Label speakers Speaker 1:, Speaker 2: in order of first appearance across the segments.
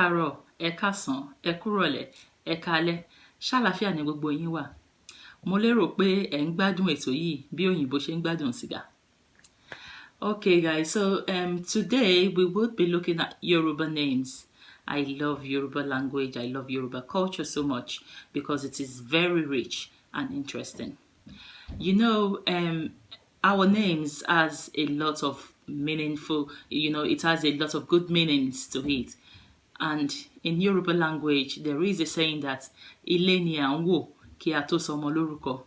Speaker 1: káàárọ̀, ẹ káàsán, ẹ kúrọ̀lẹ́, ẹ káalẹ́. Ṣàlàáfíà ni gbogbo yín wà. Mo lérò pé ẹ ń gbádùn ètò yìí bí òyìnbó ṣe ń gbádùn sìgá. Okay, guys, so today we would be looking at Yoruba names. I love Yoruba language. I love Yoruba culture so much because it is very rich and interesting. You know, our names has a lot of meaningful, it has a lot of good meanings to it. And in Yoruba language, there is a saying that Ilé ni à ń wò kí a tó sọmọ lórúkọ.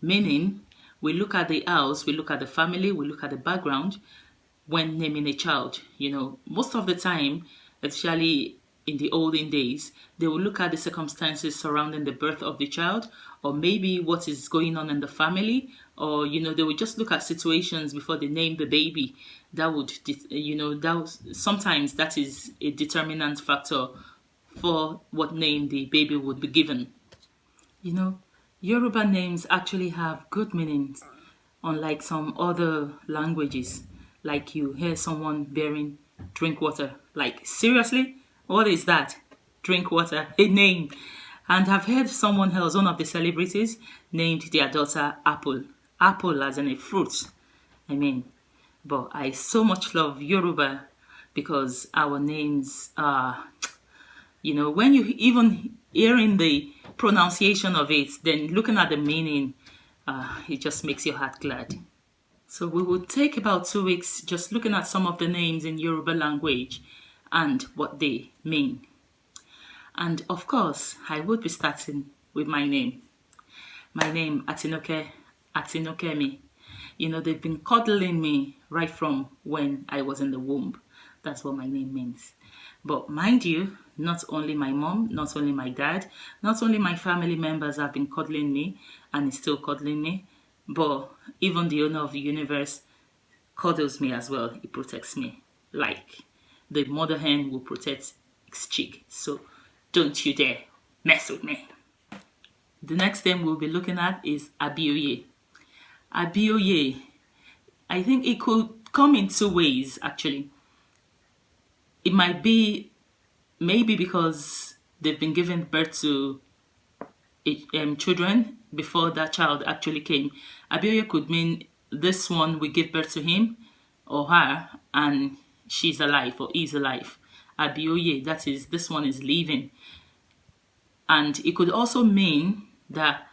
Speaker 1: Meaning, we look at the house, we look at the family, we look at the background when naming a child. Most of the time, especially in the olden days, they will look at the circumstances surrounding the birth of the child, or maybe what is going on in the family, or they would just look at situations before they name the baby. Sometimes that is a determinant factor for what name the baby would be given. Yoruba names actually have good meanings, unlike some other languages. Like you hear someone bearing drink water. Like, seriously? What is that? Drink water, a name. And I've heard someone else, one of the celebrities, named their daughter Apple. Apple as in a fruit. But I so much love Yoruba because our names are, when you even hearing the pronunciation of it, then looking at the meaning, it just makes your heart glad. So we will take about 2 weeks just looking at some of the names in Yoruba language and what they mean. And of course, I would be starting with my name. My name, Atinokemi. They've been cuddling me right from when I was in the womb. That's what my name means. But mind you, not only my mom, not only my dad, not only my family members have been cuddling me and is still cuddling me, but even the owner of the universe cuddles me as well. He protects me like the mother hen will protect its chick. So don't you dare mess with me. The next thing we'll be looking at is Abiya. Abiya, I think it could come in 2 ways actually. It might be maybe because they've been giving birth to children before that child actually came. Abiya could mean this one will give birth to him or her and she's alive or is alive. Abiya, that is, this one is living. And it could also mean that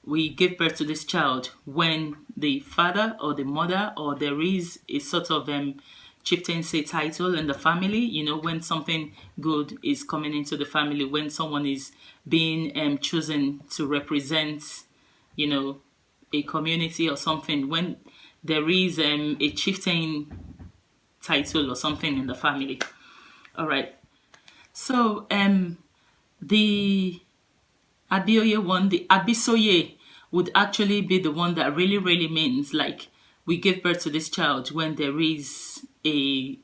Speaker 1: we give birth to this child when the father or the mother, or there is a sort of chieftaincy title in the family, when something good is coming into the family, when someone is being chosen to represent, a community or something, when there is a chieftain title or something in the family. All right. So the Abiya one, the Abisoy, would actually be the one that really, really means like we give birth to this child when there is a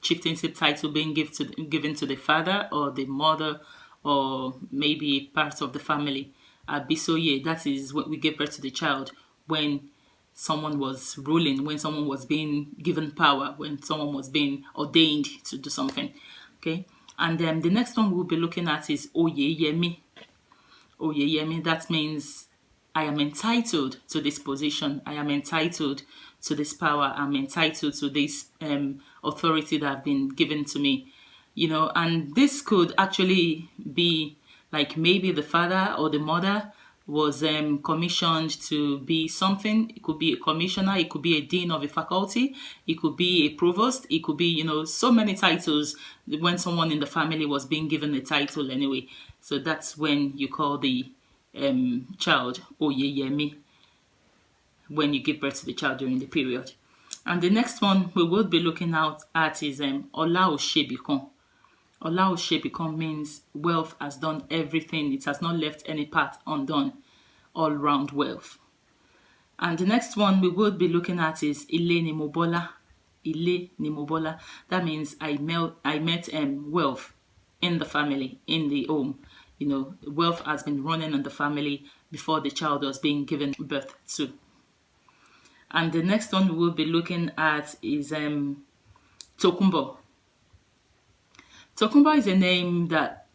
Speaker 1: chieftaincy title being given to the father or the mother or maybe part of the family. Abisoy, that is what we give birth to the child when someone was ruling, when someone was being given power, when someone was being ordained to do something. Okay, and then the next one we'll be looking at is yemi. Yemi, that means I am entitled to this position. I am entitled to this power. I'm entitled to this authority that have been given to me. And this could actually be like maybe the father or the mother was commissioned to be something. It could be a commissioner, it could be a dean of a faculty, it could be a provost, it could be, so many titles when someone in the family was being given a title anyway. So that's when you call the child yemi, when you give birth to the child during the period. And the next one we will be looking at is Olara. Olara means wealth has done everything. It has not left any part undone. All round wealth. And the next one we will be looking at is Ile ni mo bola. Ile ni mo bola. That means I met wealth in the family, in the home. Wealth has been running in the family before the child was being given birth to. And the next one we will be looking at is Tokumbo. Tokumbo is a name that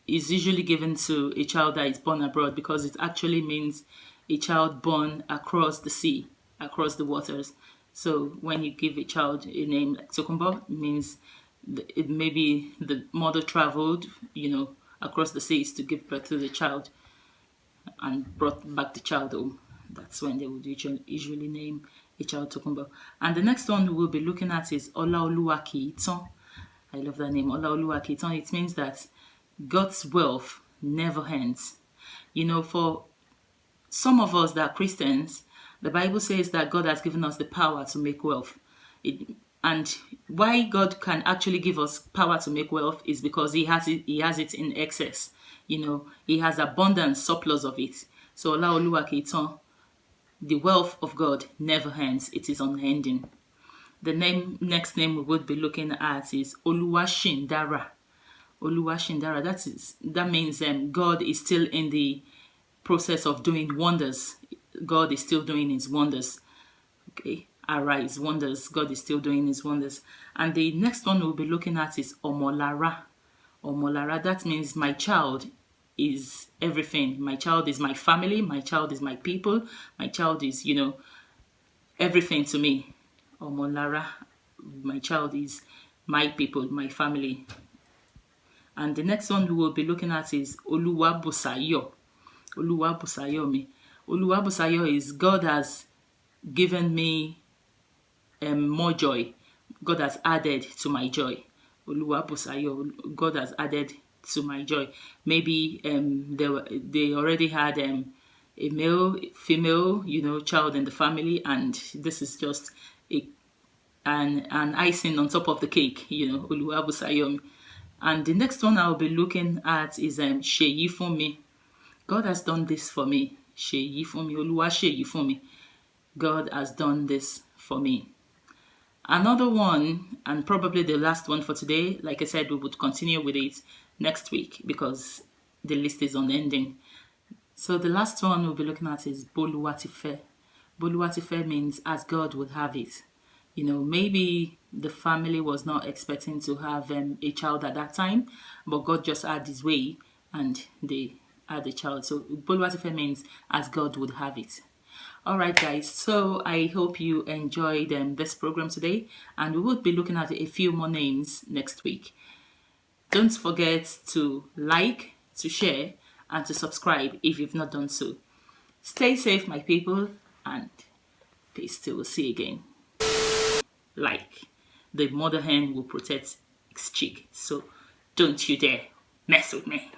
Speaker 1: is usually given to a child that is born abroad because it actually means a child born across the sea, across the waters. So when you give a child a name like Tokumbo, it means it maybe the mother traveled, across the seas to give birth to the child and brought back the child home. That's when they would usually name a child Tokumbo. And the next one we'll be looking at is Olaoluwa Kiitan. I love that name, Olaoluwa Kiitan. It means that God's wealth never ends. For some of us that are Christians, the Bible says that God has given us the power to make wealth. And why God can actually give us power to make wealth is because He has it in excess. He has abundance, surplus of it. So Olaoluwa Kiitan, the wealth of God never ends. It is unending. The next name we would be looking at is Oluwashindara. Oluwashindara. That means God is still in the process of doing wonders. God is still doing His wonders. Okay, arise, wonders. God is still doing His wonders. And the next one we'll be looking at is Omolara. Omolara. That means my child is everything. My child is my family. My child is my people. My child is, everything to me. Omolara. My child is my people, my family. And the next one we will be looking at is Oluwabusayo. Oluwabusayo. Oluwabusayo is God has given me more joy. God has added to my joy. Oluwabusayo. God has added to my joy. Maybe they already had a male, female, child in the family, and this is just an icing on top of the cake. Oluwabusayo. And the next one I'll be looking at is Sheyi for me. God has done this for me. Sheyi for me. Oluwa Sheyi for me. God has done this for me. Another one, and probably the last one for today, like I said, we would continue with it next week because the list is unending. So the last one we'll be looking at is Boluwatife. Boluwatife means as God would have it. Maybe the family was not expecting to have a child at that time, but God just had His way and they had a child. So Boluwatife means as God would have it. All right, guys. So I hope you enjoyed this program today, and we will be looking at a few more names next week. Don't forget to like, to share, and to subscribe if you've not done so. Stay safe, my people, and peace till we'll see you again. Like the mother hen will protect its chick, so don't you dare mess with me.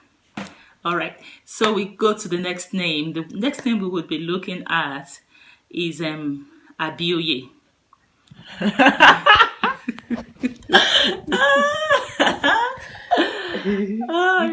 Speaker 1: All right, so we go to the next name. The next name we would be looking at is Abiya.
Speaker 2: Oh,